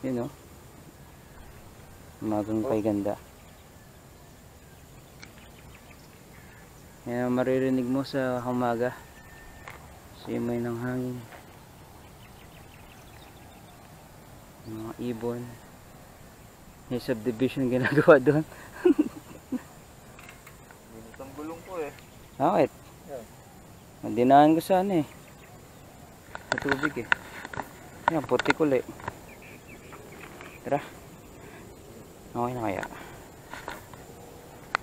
Yun o. Umagang kay ganda. Yan ang maririnig mo sa umaga. Simoy ng hangin. Mga ibon. May subdivision ginagawa doon. Binitang gulong ko eh. Bakit? Yeah. Dinaan ko sana eh. Sa tubig eh. Yan, puti kuli. Tara. Okay na kaya.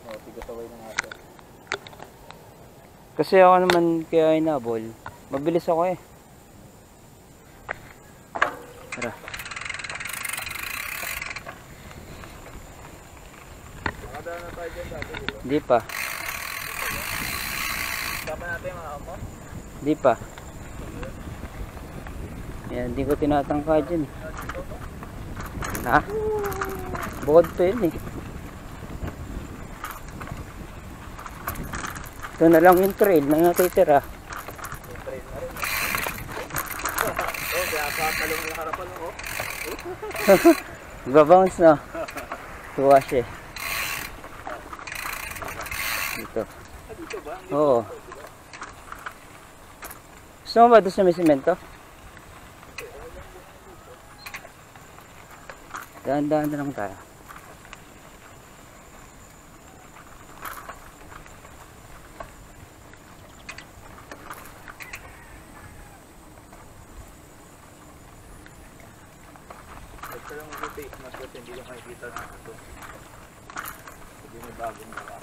Oh, tigasaway ng aso. Kasi ako naman kaya inabol. Mabilis ako eh. Tara. Nakadaan na tayo dyan dati, di ba? Hindi pa. Tama natin yung mga amo? Hindi pa. Yan, hindi ko tinatangka dyan. Ha? Bukod pa yun eh. Ito na lang yung trail na natitira. Yung train na rin. Oh, kaya patalong ang harapan mo. Babounce na. Tuwa siya eh. Dito. Ah, dito ba? Oo. Gusto mo ba doon sa may simento? Daan-daan na lang tayo. Ito lang yung face mask kasi hindi yung makikita na ito. Hindi may bagong gawa.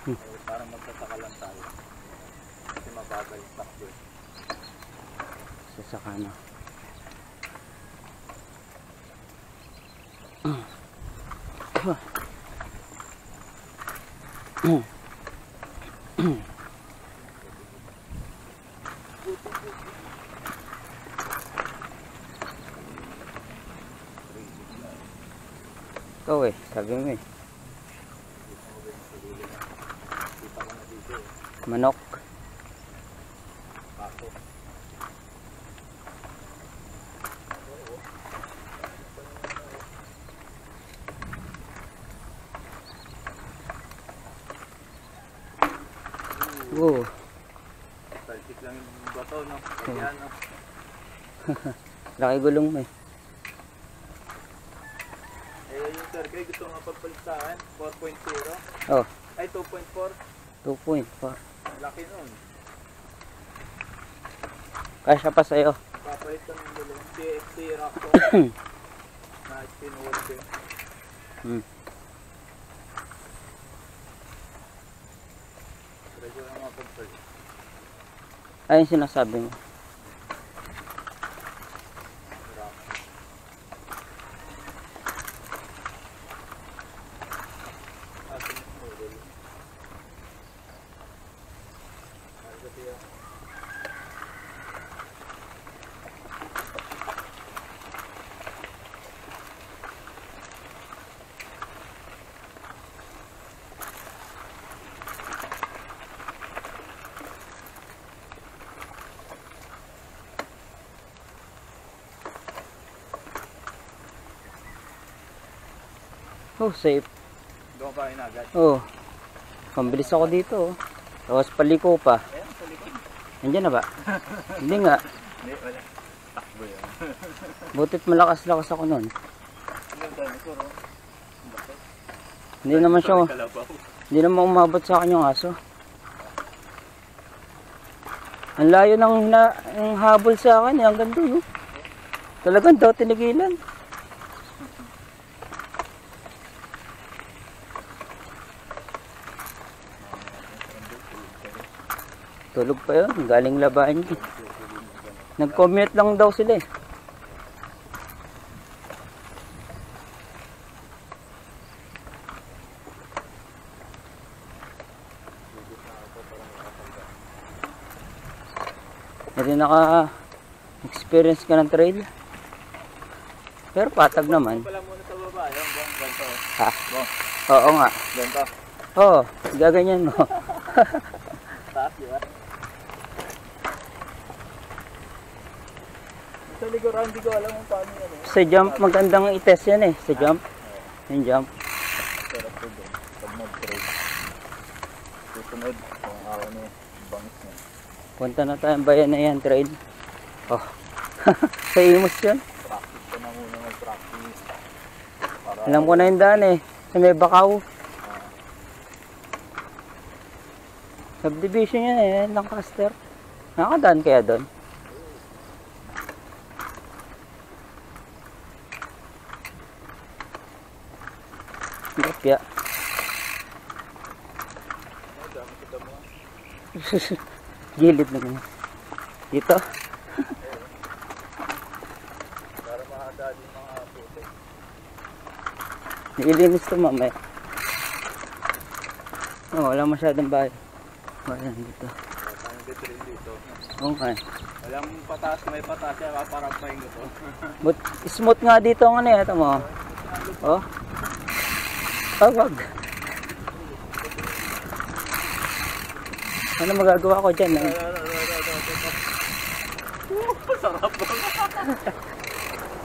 Eh, parang magtataka lang tayo. Kasi mabagal yung takbo. Sasaka na. Ikaw eh, sabi mo eh. Kita ko na dito eh. Manok. Paso. Oo. Talsik lang yung bato, no? Kaya, no? Laki gulong mo eh. Eh, yung circle gusto nga pagpalitaan. 4.0. Oh, Ay, 2.4. 2.4. Laki nun. Kasya pa sa'yo. Papalit ka ng gulong. TXT Raptor. Na spin working. Hmm. Medyo na mga pagpalit. Ayun sinasabi mo. Oh, safe. Doon pa rin agad. Oh. Pambilis ako dito oh. Tapos paliko pa. Ayan, sa likod. Nandiyan na ba? Hindi nga. Hindi, wala. Takbo yan. Butit malakas-lakas ako nun. Ilang dinosaur, oh. Bakit? Hindi naman siya. Kalabaw. Hindi naman umabot sa akin yung aso. Ang layo ng habol sa akin eh. Hanggang doon oh. Talagang daw tinigilan. Tulog pa yun. Galing labahan niya. Nag-commute lang daw sila eh. Hindi naka-experience ka ng trail. Pero patag naman. Pala muna sa baba, yung buong ganito. Ha? Buong, Oo nga. ganito. Oo, gaganyan mo. Taas, di ba? Sa likuran, hindi ko alam kung paano yan. Sa jump, magandang i-test yan eh. Sa jump. Yung jump. Sarap po doon. Pag mag-trade. Susunod, kung ako na bangis niya. Punta na tayong bayan na yan, trail. Oh. Sa Imus yun. Practice ko na muna mag-practice. Para, Alam ko na yung daan eh. Sa may Bakaw. Subdivision yan eh. Lancaster. Nakakadaan kaya doon? Kaya. Gilid na ganyan. Dito. para mahadali yung mga puto. Nilinis ito mamaya. Oh, wala masyadong bahay. Bayan dito. Ang detrail dito. Okay. Walang patas, may patas yan. Parang pahingo to. But smooth nga dito ang ano eh. Ito mo. Oh. Wag. Ano magagawa ko dyan? Eh? Sarap po.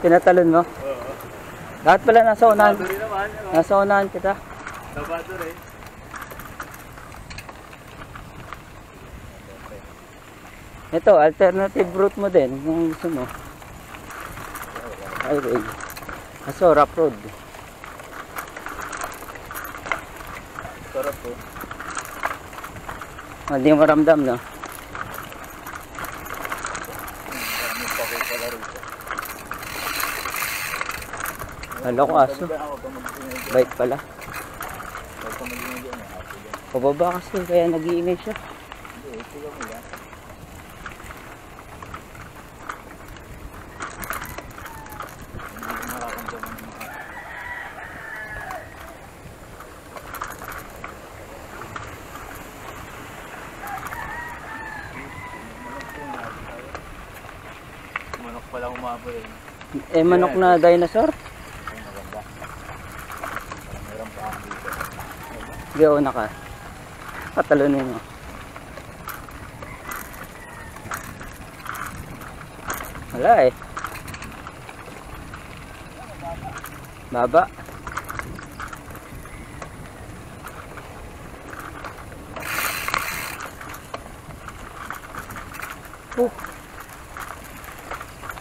Tinatalon mo? Oo. Lahat pala nasa unahan. Sabado rin naman. Nasa unahan kita. Sabado rin. Ito, alternative route mo din. Kung gusto mo. Highway. Aso, rough road. Sarap po. Hindi mo maramdam, no? Maraming pakay pala rito. Hala ko aso. Bike pala. Huwag ka mag-inagi ang aso yan. Pababa kasi, kaya nag-iingay siya. Hindi, ito lang mo yan. Hindi ko mararamdaman ng mga manok pala humabol eh. Eh, manok na dinosaur? Ay, maganda. Parang meron pa ako dito. Gawa na ka. Patalunin mo. Wala eh. Baba.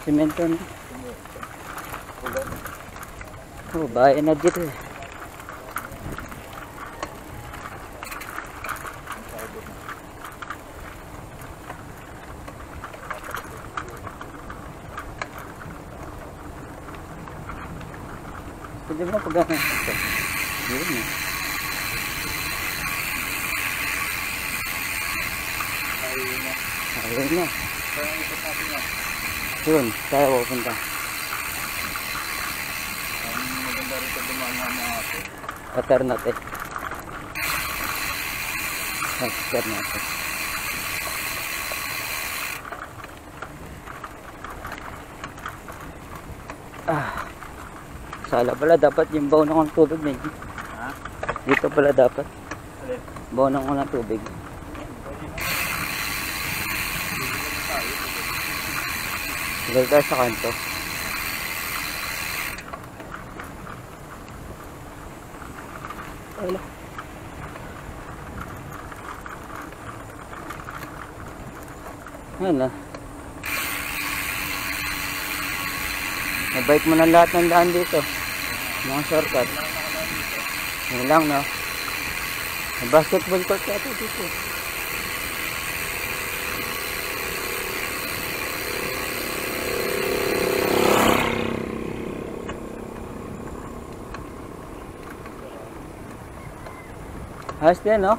Semento na. Ulan. Oh, bahay na dito eh. Pwede mo pagana ito. Yun eh. Ayun na. Parang ikot natin yan. Yun, tayo pupunta. Ang maganda rito dumaan ng mga aso. Alternative. Alternative. Sala pala dapat yung baunan ko ng tubig na yun. Ha? Dito pala dapat. Alin? Baunan ko ng tubig. Sigal tayo sa kanto. Ayun. Ayun na. Nabike mo na lahat ng daan dito. Mga shortcut. Yun lang, no? May basketball court yata dito. Ayos din, no?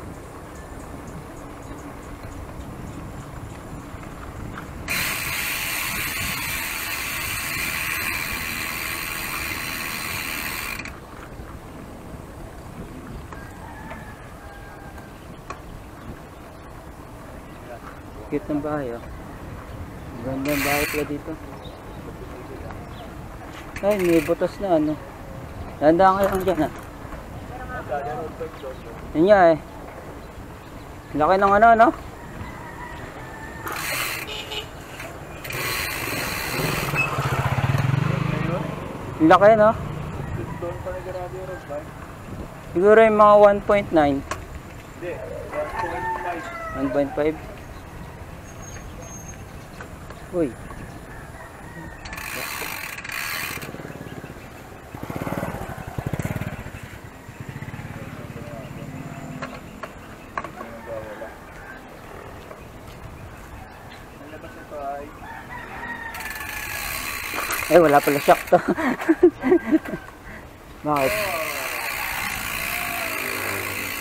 Cute ng bahay, oh. Ganda ng bahay pala dito. Ay, may butas na, ano. Dandaan kayo lang dyan, ah. Yun nga, eh. Laki ng ano, no? Laki, no? Doon pa nagarabi yung road bike. Siguro yung mga 1.9. Hindi, 1.5. 1.5. Uy. Ang labas nito ay Eh, wala pala shock to. Bakit?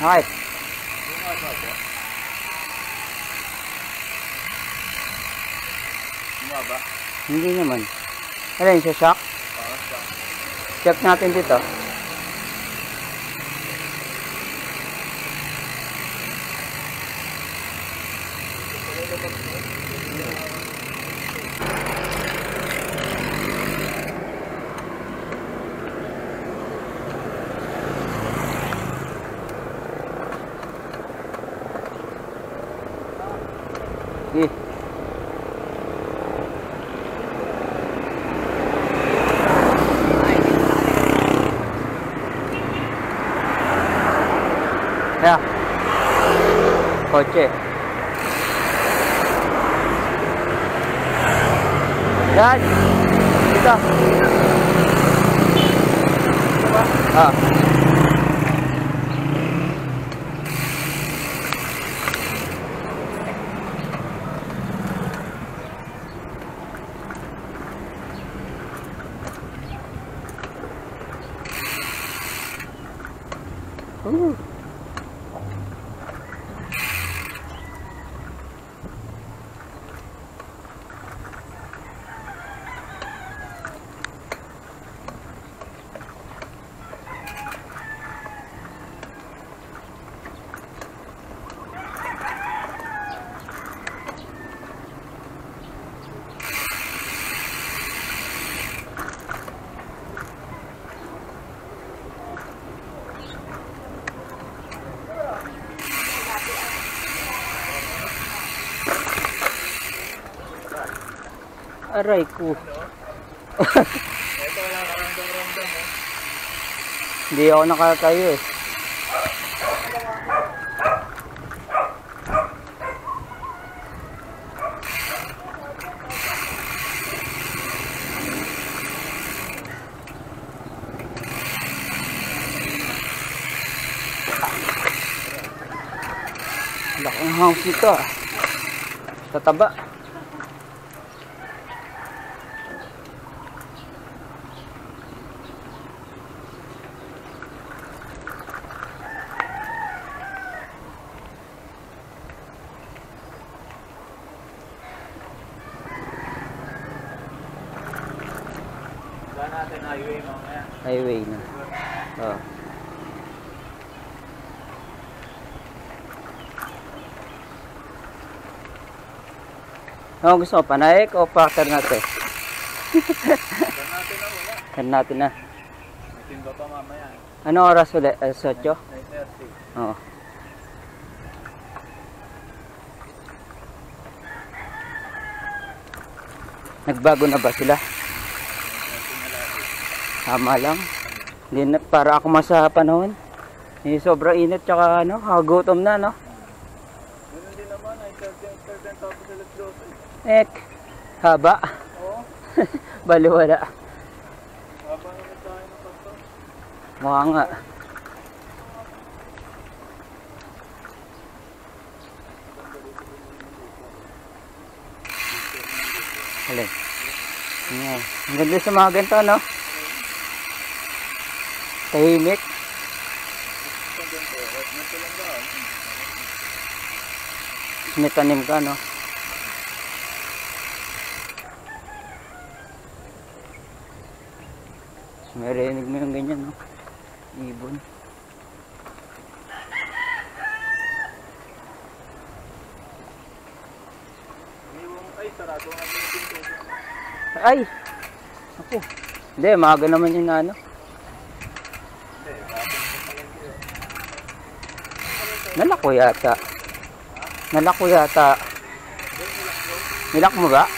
Bakit? bumaba. Hindi naman. Alin siya shock? Oo, shock. Check natin dito. Sige. Kaya. Kotse. Yan. Dito. Ah. Ooh. Aray ko. Ito wala karamdam-ramdam eh. Hindi ako nakatayo eh. Laki ng house nito ah. Tataba. Wala natin highway mamaya. Highway na. Oh. Ano gusto mo? Panaik o pakter natin? Wala natin na wala. Kan natin na. May timba pa mamaya. Ano oras ulit? 8? 9:30. Oo. Nagbago na ba sila? Tama lang. Hindi na, para ako sa panahon. Eh, sobrang init tsaka ano, kagutom na no. Ganun din naman, 9:30 tapos alas 12. Ek, haba. Oo, Baliwala. haba naman tayo ng pasto. Mukha nga. Alin. Yeah. Ang ganda sa mga ganito, no? Tahimik. Ito ganito, ganito lang ba? May tanim ka, no? May rinig mo yung ganyan, no? Ibon. Ay, sarado nga yung pinto. Ay! Ako. Hindi, maaga naman yung ano. Hindi, bakit ko palagi yun? Nalako yata. Nalako yata. Nilak mo ba?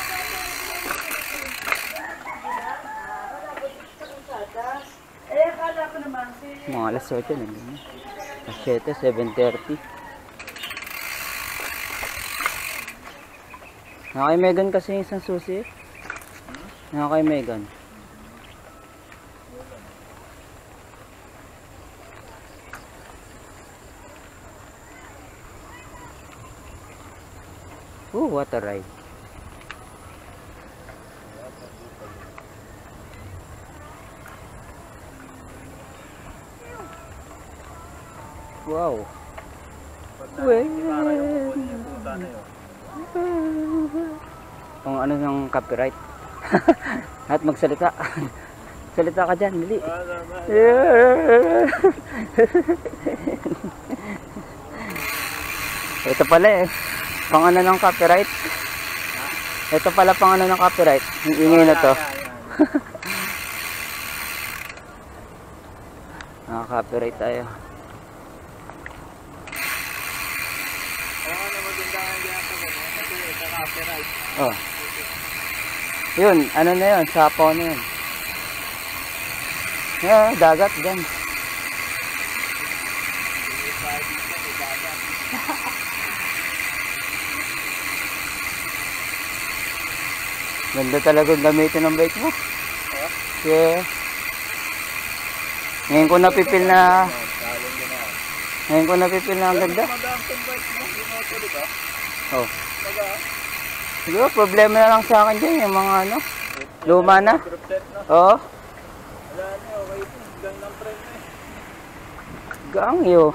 Mga alas 8 na. Alas 7, 7:30. Nakay Megan kasi yung isang susi. Nakay Megan. Water ride. Wow. Kung ano ng copyright. At magsalita. Salita ka dyan, dali. Ito pala eh. Pang ano ng copyright. Ito pala pang ano ng copyright. Yung ingay na to. Copyright tayo. Oh. Yun, ano na yun, sapaw na yun. Yeah, dagat dyan. Ganda talagang gamitin ng bike mo. Yeah. Ngayon ko napipil na ang ganda. Oh. Siguro problema na lang sa akin dyan yung mga ano, luma na. Oo. Gang yo.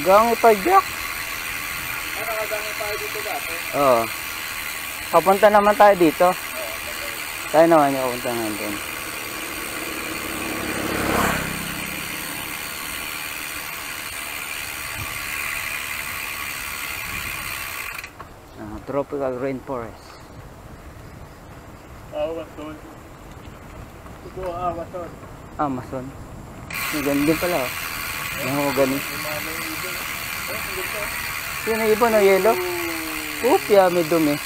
Gang ito jack. Oo. Papunta naman tayo dito. Tayo naman yung papunta natin. Tropical rainforest. Amazon. Ito Amazon. Amazon. Ganun din pala. Oh, ganun. Yun ang iba na yellow. Upya, may dumi.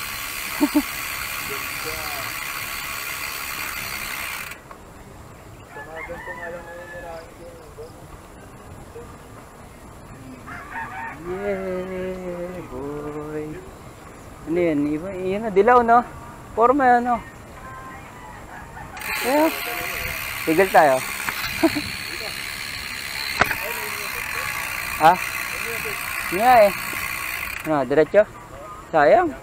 Yeah, boy. Ano yan? Iba, yun na, dilaw, no? Forma yan, no? Yeah. Tigil tayo. Ha? Nga eh. Ano, diretso? Sayang.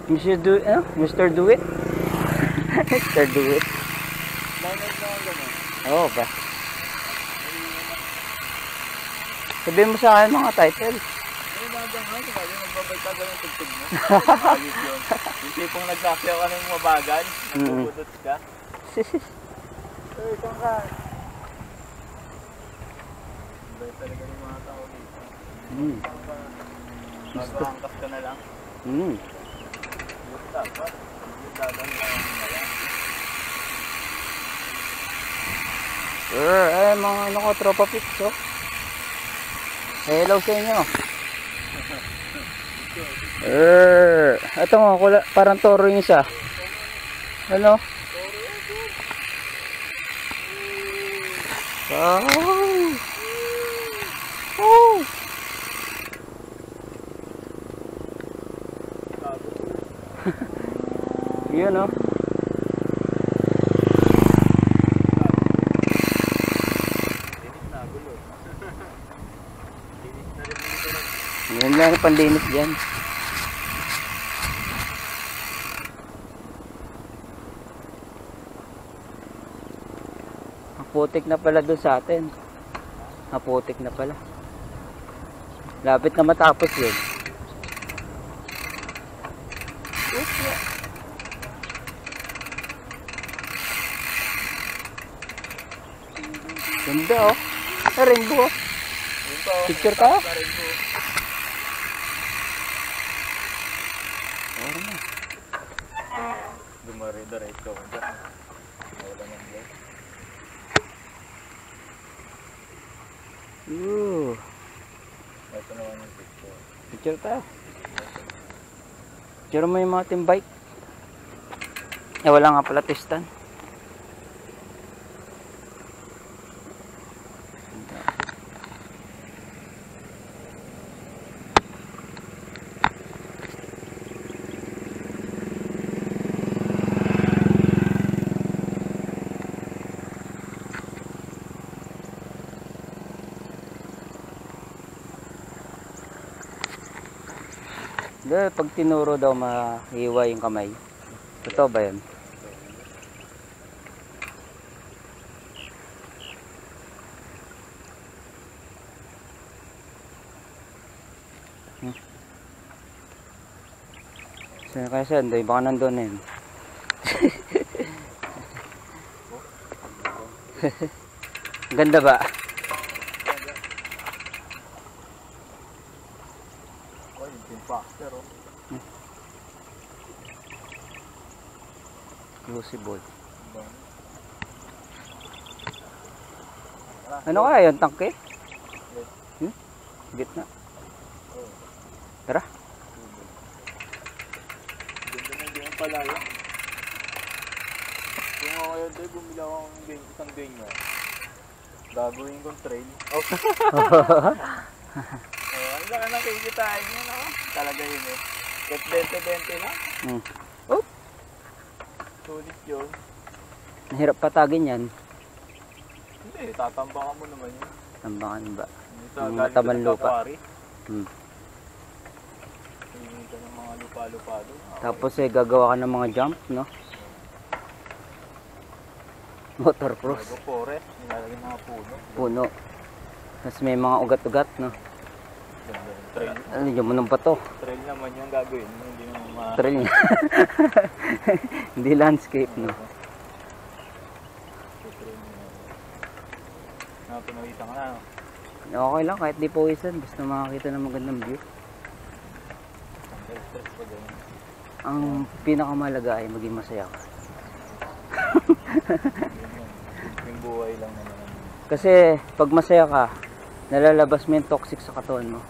Mr. Do it? Ano? Mr. Do it? Mr. Do it? Oo ba? Sabihin mo sa akin mga title. Yung tipong nagsakyaw ka ng mabagal, nagbubutot ka. Saan ka? Iba talaga yung mga tao dito. Maghangkas ka na lang. Dapat. Ay, mga ano ko, tropa pics, oh. Hello sa inyo. Ito nga, parang toro yung isa. Ano? Oh. Oh. Yun, oh. Yan lang ang panlinis dyan. Putik na pala doon sa atin. Putik na pala. Lapit na matapos yun. Ganda oh. Rainbow. Picture tayo. Dumari-daray ko. Wala nang bless. Ito naman yung picture. Picture tayo. Picture mo yung mga team bike. wala nga pala testan. Pag tinuro daw mahiwa yung kamay. Totoo ba yun? Kaya saan? Baka nandun na yun. Ganda ba? Crucible. Ano kaya yung tangke? Gitna. Tara. Ganda na yung palaya. Kung ako yun tayo, bumili ako ng isang ganyan. Gagawin kong trail. Ang saka nang kikitain yun ako. Talaga yun eh. Kahit 20-20 na. Oh! Sulit yun. Nahirap patagin yan. Hindi, tatambakan mo naman yun. Tambangan ba? Yung matabang lupa. Hindi ka ng mga lupa-lupa doon. Tapos gagawa ka ng mga jump, no? Motorcross. Bago forest, nilalagay mga puno. Puno. Tapos may mga ugat-ugat, no? Trail. Ano yung mo ng bato? Trail naman yung gagawin mo, hindi naman Trail niya. Hindi landscape, no? Pinawita ka na. Okay lang, kahit di pawisan. Basta makakita ng magandang view. Ang pinakamalaga ay maging masaya ka. Yung buhay lang naman. Kasi pag masaya ka, nalalabas mo yung toxic sa katawan mo.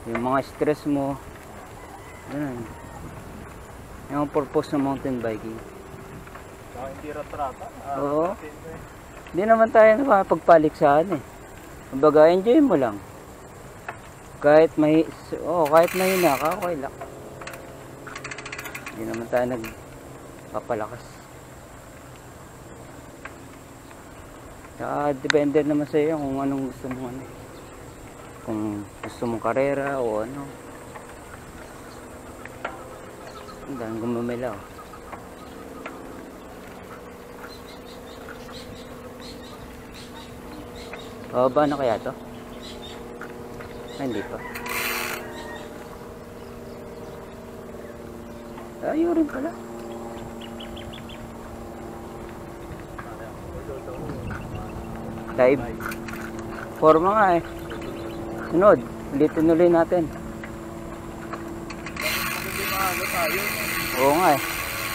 Yung mga stress mo. Ganun. Yung purpose ng mountain biking. Saka hindi rat-rata. Oo. Hindi naman tayo nakapagpaliksahan eh. Kumbaga, enjoy mo lang. Kahit kahit mahina ka, okay lang. Hindi naman tayo nagpapalakas. Saka depende naman sa iyo kung anong gusto mo ano. Kung gusto mong karera o ano. Ang dahil gumamela oh. Bababa na kaya to? Ay, hindi pa. Ayaw rin pala. Dive. Forma nga eh. Sunod. Ulitin ulit natin. Oo nga eh.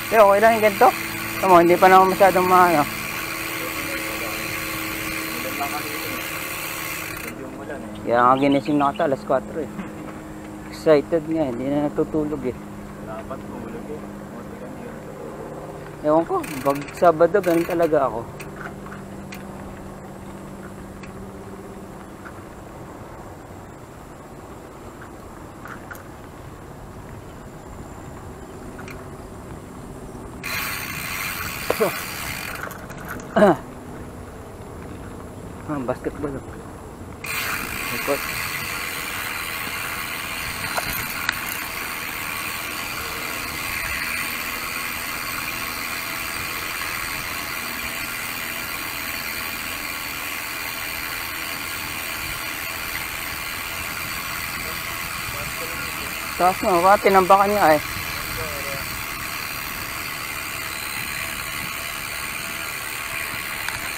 Pero okay lang yung ganito. Tama, hindi pa naman masyadong maano. Kaya nga ginising na kata, alas 4 eh. Excited nga, hindi na natutulog eh. Dapat tulog eh. Ewan ko, pag Sabado ganun talaga ako. Basketball. Ikot. Taas mo, baka tinambakan niya eh.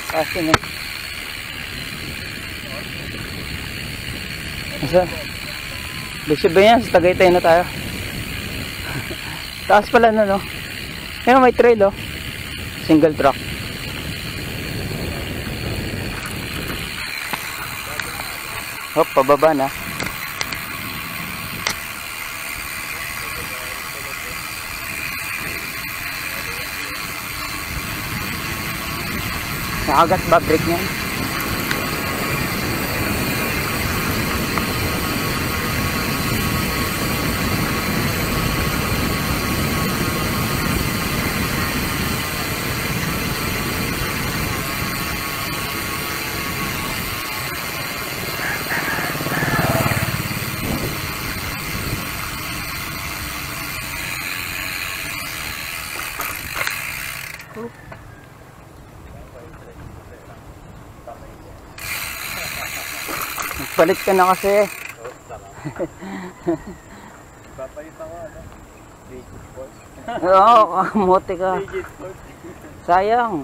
Taas yun eh. Asa? Bisyo ba yan? Sa Tagaytay na tayo. Taas pala na no. Ayun, may trail oh. Single track. Hop, pababa na. Nakagat ba brake niyan? Palit ka na kasi. Papalit ako, ano? Digit Sports. Oo, kamote ka. Digit Sports. Sayang.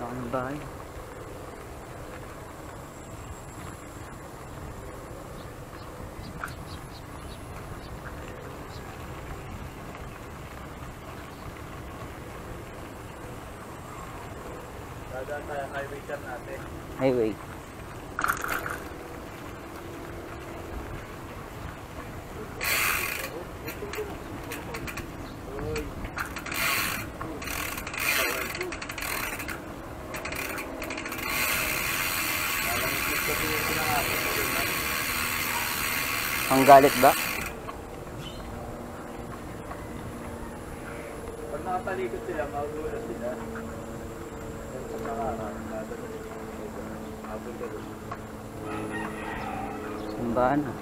Ang bahay. Dadaan tayo highway cam natin. Highway. Ang galit ba? Pag nakatalikod sila, magugulat sila. Pero pag nakaharap, dadaan sila. Habol ka doon. Sambaan ah.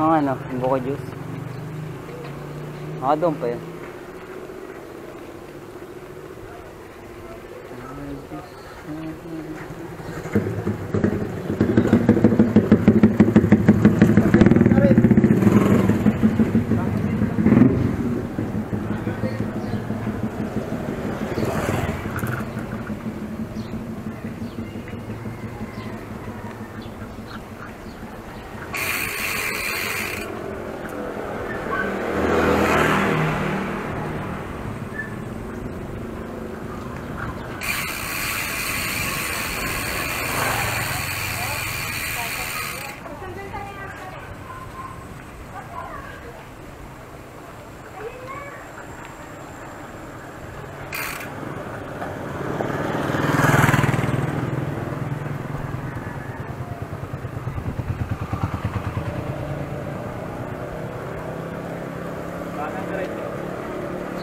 Ang ano, buko juice. Doon pa yun.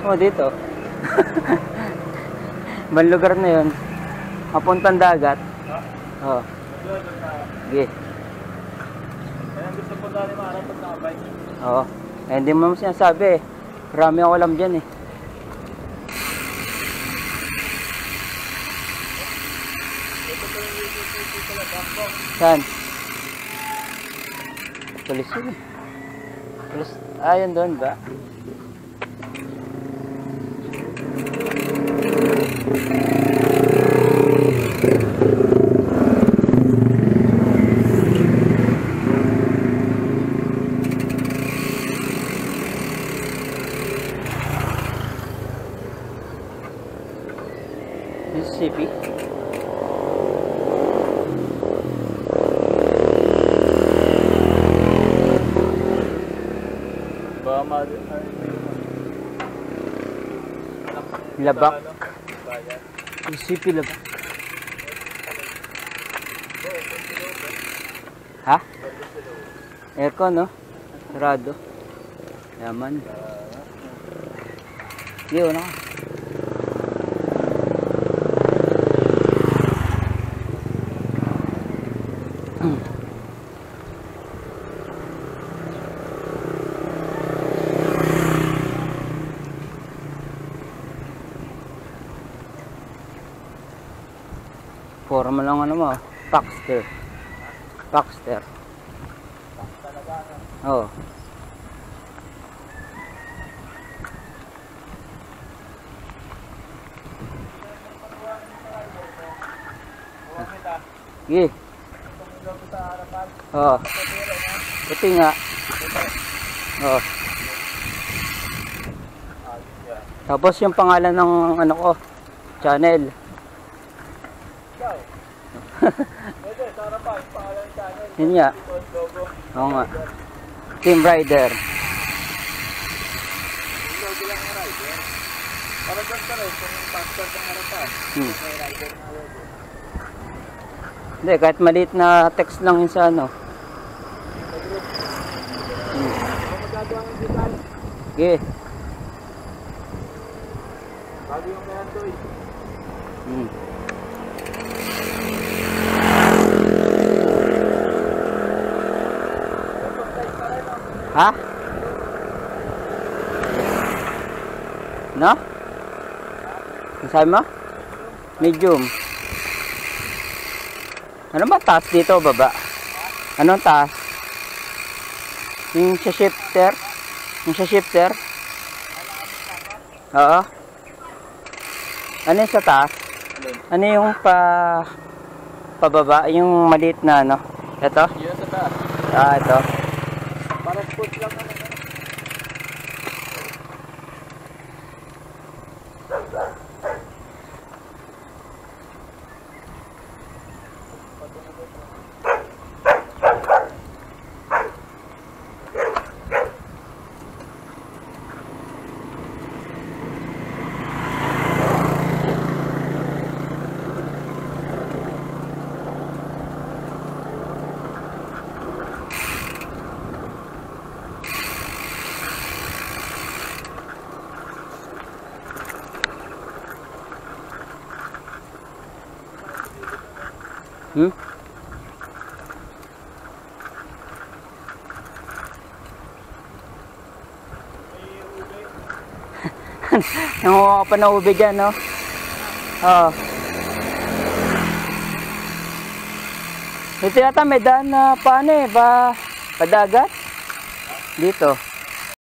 So dito. Ibang lugar na yun. Papuntang dagat. Oo. Sige. Kaya gusto po dali maharap pag nakabike. Oo. Eh, hindi mo naman sinasabi eh. Marami ako alam dyan eh. Saan? Pulis yun eh. Pulis. Yun doon ba? Mississippi. Labak. Mississippi Labak. Ha? Aircon, no? Sarado. Yaman. Sige, una ka. Forma lang ano mo, Paxter. Paxter. Oo. Sige. Oo. Buti nga. Oo. Tapos yung pangalan ng ano ko, channel. Pwede, sa harapan, pangalan ng channel. Yun nga. Logo. Oo nga. Team Rider. Logo lang ng rider. Para dyan ka rin, kung yung passport ng harapan. May rider na logo. Hindi, kahit maliit na text lang yun sa ano. Kung magagawa ng design, Sige. bago yung may Android. Hmm. Ha? No? Ang sabi mo? Medium. Ano ba taas dito o baba? Anong taas? Yung sa shifter? Yung sa shifter? Oo. Ano yung sa taas? Ano yung pababa? Yung maliit na ano? Ito? Yun sa taas. Ah, ito. Para sport lang ano. Hmm? Nanguha ka pa na ube dyan, no? Oo. Ito yata may daan na paano eh, padagat? Dito.